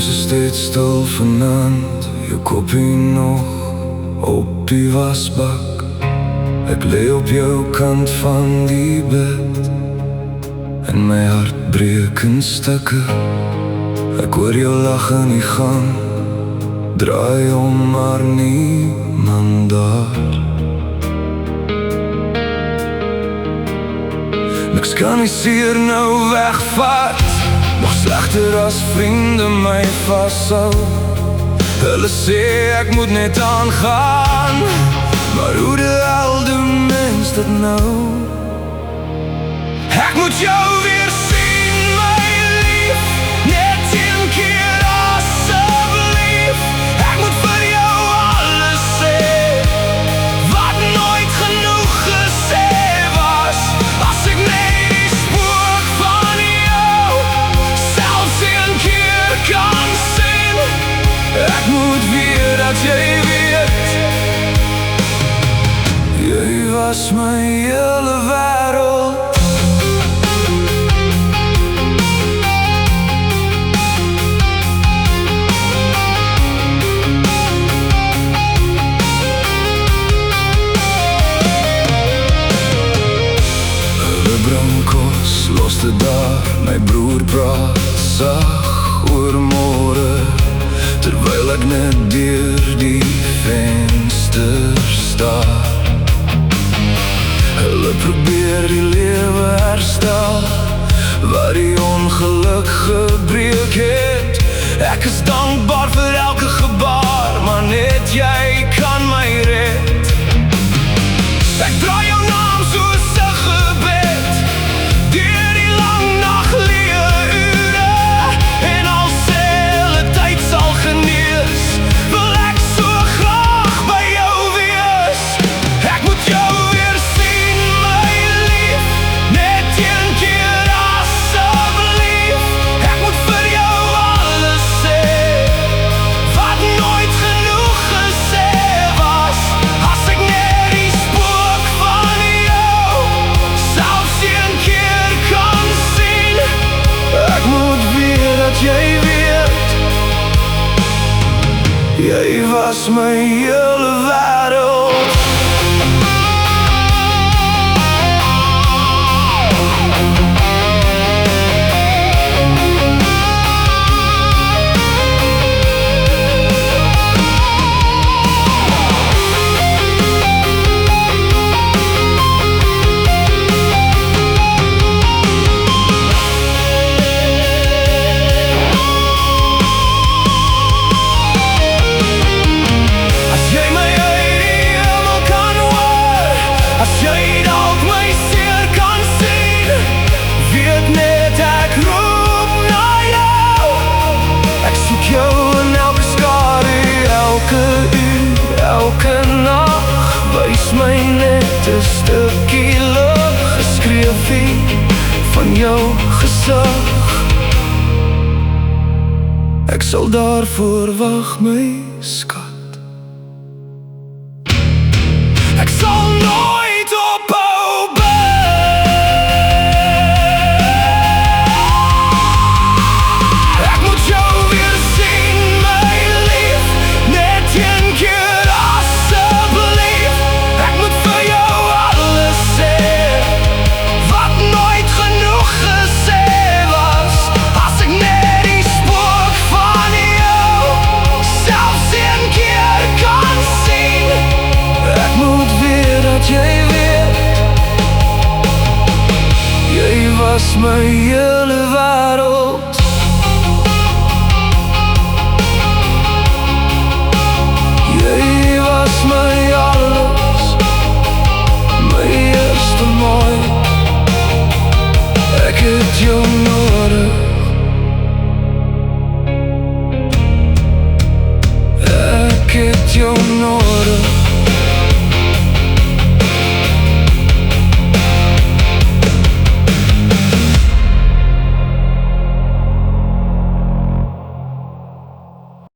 huis is steeds stil vanaand, jou koppie nog op die wasbak. Ek lê op jou kant van die bed en my hart breek in stukke. Ek hoor jou lag in die gang, draai om maar niemand daar. Niks kan die seer nou wegvat, nog slegter as vriende my vashou. Hulle sê ek moet net aangaan, maar hoe de hel doen mens dit nou? Ek moet jou weer sien, my lief, net een keer asseblief. Ek moet vir jou alles sê, wat nooit genoeg gesê was. As ek net die spook van jou selfs een keer kan sien. Ek moet weer dat jy weet, jy was my hele wêreld. Los dit daar, my broer praat sag oor môre, terwyl ek net deur die venster staar. Hulle probeer die lewe herstel, waar die ongeluk gebreek het. Ek is dankbaar vir elke gebaar, maar net jy kan my red. Ek draai jou naam soos 'n gebed, deur die lang nagleë ure, en als hele tyd sal genees, wil ek so graag by jou wees. Ek moet jou weer sien, my lief, net een keer asseblief. Ek moet vir jou alles sê, wat nooit genoeg gesê was. As ek net die spook van jou selfs een keer kan sien. Ek moet weer dat jy weet, jy was my hele wêreld. As jy dalk my seer kan sien, weet net ek roep na jou. Ek soek jou in elke skadu, elke uur, elke nag. Wys my net 'n stukkie lig, geskreefie van jou gesig. Ek sal daarvoor wag, my skat. Ek sal nooit ophou bid. Ek moet jou weer sien, my lief, net een keer asseblief. Ek moet vir jou alles sê, wat nooit genoeg gesê was. As ek net die spook van jou selfs een keer kan sien. Ek moet weer dat jy weet, jy was my